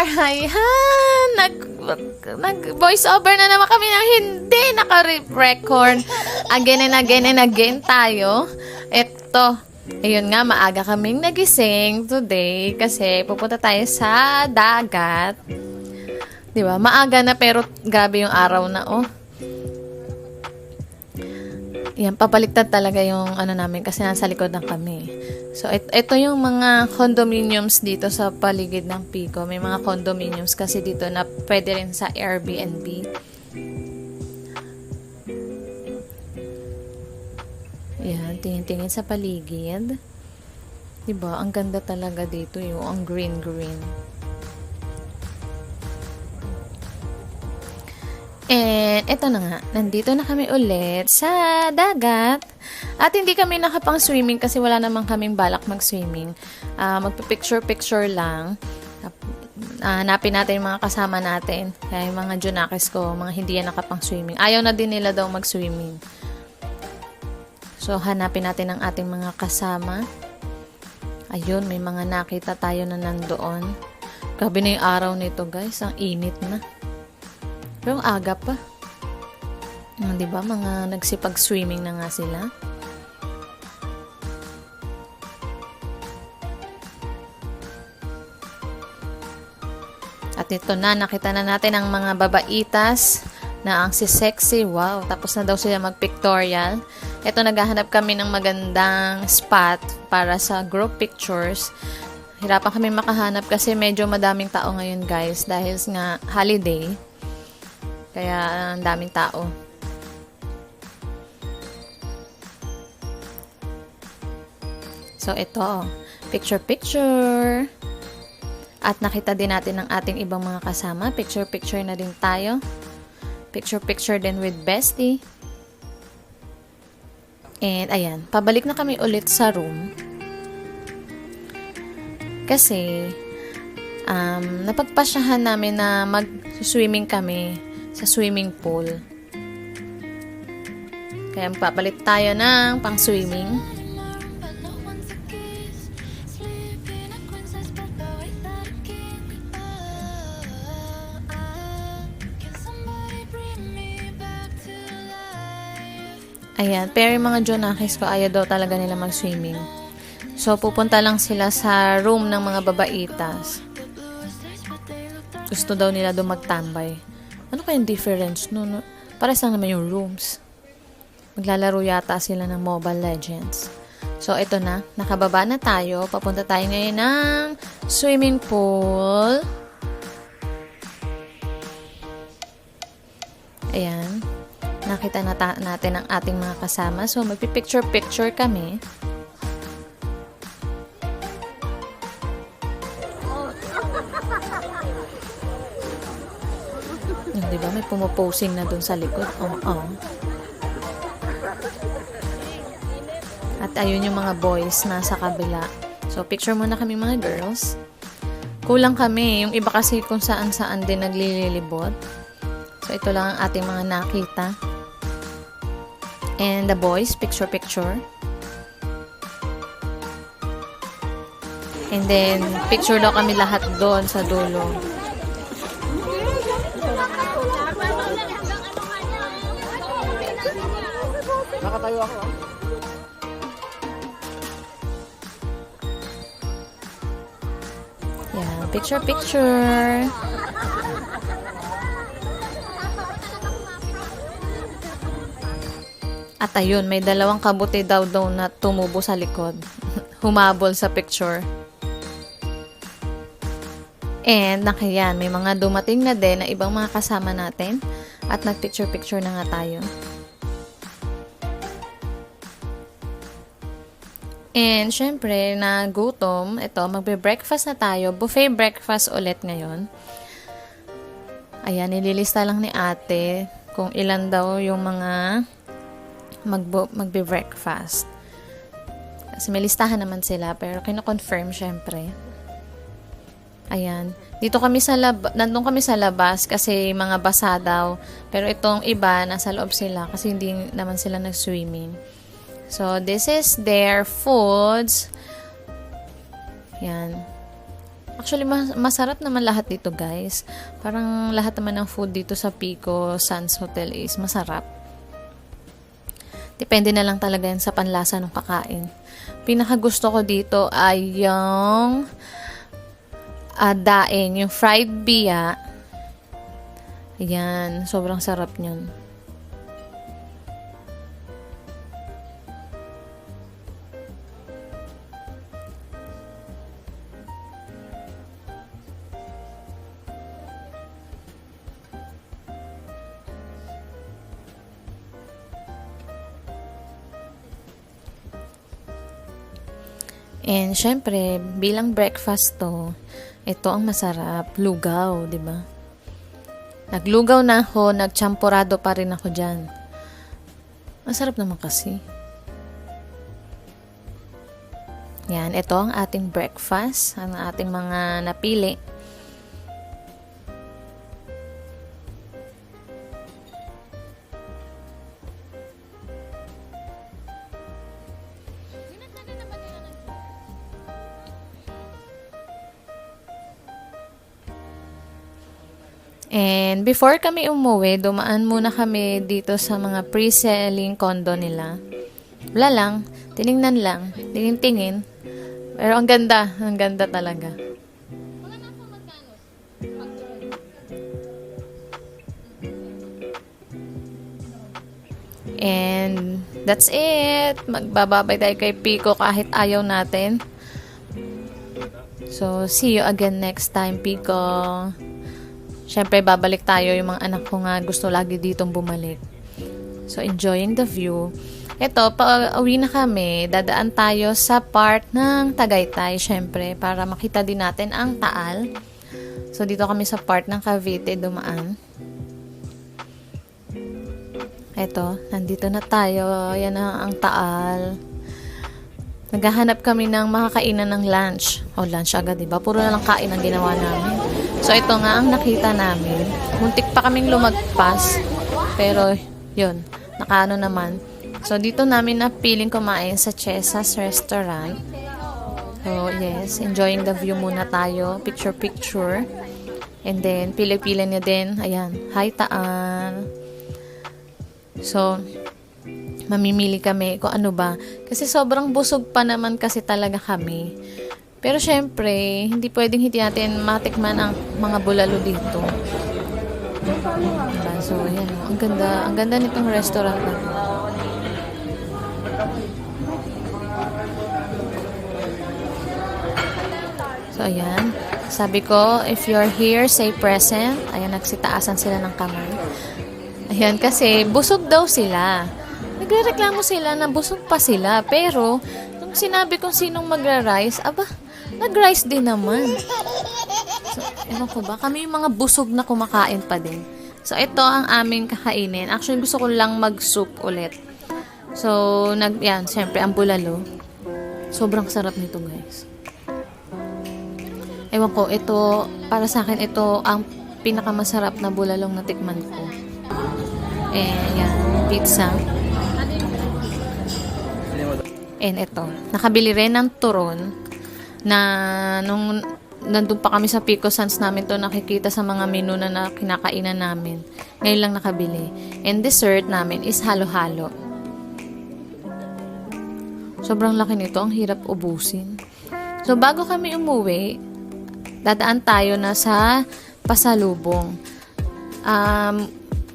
Ayan, nag voice over na naman kami ng hindi naka-record. Again and again tayo. Ito, ayun nga, maaga kaming nagising today kasi pupunta tayo sa dagat. Diba? Maaga na pero grabe yung araw na, oh. Yan, papaliktad talaga yung ano namin kasi nasa likod ng kami. So, ito yung mga condominiums dito sa paligid ng Pico. May mga condominiums kasi dito na pwede rin sa Airbnb. Yan, tingin-tingin sa paligid. Diba? Ang ganda talaga dito yung ang green-green. And eto na nga, nandito na kami ulit sa dagat. At hindi kami nakapang swimming kasi wala namang kaming balak mag-swimming. Magpa-picture-picture lang. Hanapin natin yung mga kasama natin. Kaya yung mga junakis ko, mga hindi yan nakapang swimming. Ayaw na din nila daw mag-swimming. So, hanapin natin ang ating mga kasama. Ayun, may mga nakita tayo na nandoon. Grabe na yung araw nito, guys. Ang init na. Pero ang aga pa. Diba? Mga nagsipag-swimming na nga sila. At ito na, nakita na natin ang mga babaitas na ang si sexy. Wow, tapos na daw sila mag-pictorial. Ito, naghahanap kami ng magandang spot para sa group pictures. Hirapan kami makahanap kasi medyo madaming tao ngayon, guys. Dahil nga holiday. Kaya ang daming tao. So, ito. Picture-picture. At nakita din natin ang ating ibang mga kasama. Picture-picture na din tayo. Picture-picture din with Bestie. And, ayan. Pabalik na kami ulit sa room. Kasi, napagpasyahan namin na mag-swimming kami sa swimming pool. Kaya papalit tayo ng pang-swimming. Ayan, pero yung mga junakis ko, ayaw daw talaga nila mag-swimming. So, pupunta lang sila sa room ng mga babaitas. Gusto daw nila doon magtambay. Ano kayong difference? No? Pares lang naman yung rooms. Maglalaro yata sila ng Mobile Legends. So, ito na. Nakababa na tayo. Papunta tayo ngayon ng swimming pool. Ayan. Nakita natin ang ating mga kasama. So, magpipicture-picture kami. Diba? May pumuposing na dun sa likod. At ayun yung mga boys na sa kabila. So, picture muna kami mga girls. Kulang kami. Yung iba kasi kung saan-saan din naglilibot. So, ito lang ang ating mga nakita. And the boys, picture-picture. And then, picture daw kami lahat doon sa dulo. Nakatayo ako. Yeah, picture-picture. At ayun, may dalawang kabuti daw na tumubo sa likod. Humabol sa picture. And nakayan, may mga dumating na din na ibang mga kasama natin. At nagpicture-picture na nga tayo. And, syempre, na gutom, ito, magbe-breakfast na tayo. Buffet breakfast ulit ngayon. Ayan, nililista lang ni ate kung ilan daw yung mga magbe-breakfast. Kasi may listahan naman sila, pero kino-confirm, syempre. Ayan. Nandun kami sa labas kasi mga basa daw. Pero itong iba, nasa loob sila kasi hindi naman sila nag-swimming. So, this is their foods. Yan. Actually, masarap naman lahat dito, guys. Parang lahat naman ng food dito sa Pico Sands Hotel is masarap. Depende na lang talaga yan sa panlasa ng kakain. Pinakagusto ko dito ay yung daing, yung fried bia. Ayan, sobrang sarap niyon. And syempre, bilang breakfast to, ito ang masarap, lugaw, 'di ba? Naglugaw na ako, nagchampurado pa rin ako diyan. Masarap naman kasi. Yan, ito ang ating breakfast, ang ating mga napili. And before kami umuwi, dumaan muna kami dito sa mga pre-selling condo nila. Wala lang, tiningnan lang, tingin-tingin. Pero ang ganda talaga. And that's it. Magbababay tayo kay Pico kahit ayaw natin. So, see you again next time, Pico. Siyempre, babalik tayo. Yung mga anak ko nga gusto lagi ditong bumalik. So, enjoying the view. Ito, pa-uwi na kami. Dadaan tayo sa part ng Tagaytay, siyempre, para makita din natin ang Taal. So, dito kami sa part ng Cavite dumaan. Ito, nandito na tayo. Yan na ang Taal. Naghahanap kami ng makakainan ng lunch. O, lunch agad, diba? Puro na lang kain ang ginawa namin. So, ito nga ang nakita namin. Muntik pa kaming lumagpas. Pero, yun. Nakaano naman. So, dito namin napiling kumain sa Chesas Restaurant. So, yes. Enjoying the view muna tayo. Picture. And then, pili-pili niya din. Ayan. Hi, Taal. So, mamimili kami kung ano ba. Kasi sobrang busog pa naman kasi talaga kami. Pero syempre, hindi pwedeng hindi natin matikman ang mga bulalo dito. Diba? So, ayan. Ang ganda nitong restaurant na to. So, ayan. Sabi ko, if you're here, say present. Ayan, nagsitaasan sila ng kamay. Ayan, kasi busog daw sila. Nagrereklamo sila na busog pa sila. Pero, nung sinabi kong sinong magra-rice, aba, nag-rice din naman. So, ewan ko ba? Kami yung mga busog na kumakain pa din. So, ito ang aming kakainin. Actually, gusto ko lang mag-soup ulit. So, yan, syempre, ang bulalo. Sobrang sarap nito, guys. Ewan ko, ito, para sa akin, ito ang pinakamasarap na bulalong natikman ko. Yan, pizza. And ito, nakabili rin ng turon na nung nandun pa kami sa Pico Sands namin to nakikita sa mga menu na kinakainan namin. Ngayon lang nakabili. And dessert namin is halo-halo. Sobrang laki nito, ang hirap ubusin. So bago kami umuwi, dadaan tayo na sa pasalubong.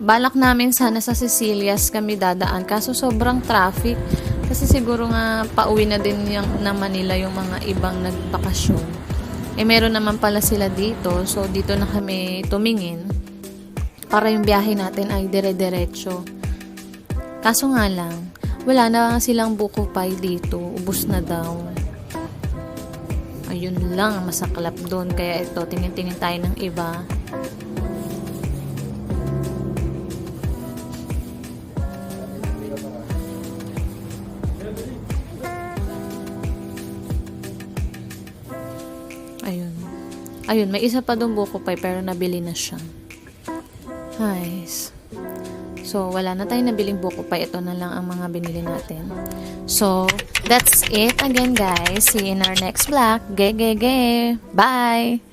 Balak namin sana sa Sicilias kami dadaan kaso sobrang traffic. Kasi siguro nga pauwi na din ng Manila yung mga ibang nagbakasyon. Meron naman pala sila dito. So, dito na kami tumingin para yung biyahe natin ay dire-diretso. Kaso nga lang, wala na silang buko pie dito. Ubus na daw. Ayun lang, masaklap doon. Kaya ito, tingin-tingin tayo ng iba. Ayun, may isa pa doon buko pie pero nabili na siya. Nice. So, wala na tayong nabiling buko pa. Ito na lang ang mga binili natin. So, that's it again, guys. See you in our next vlog. Ge. Bye!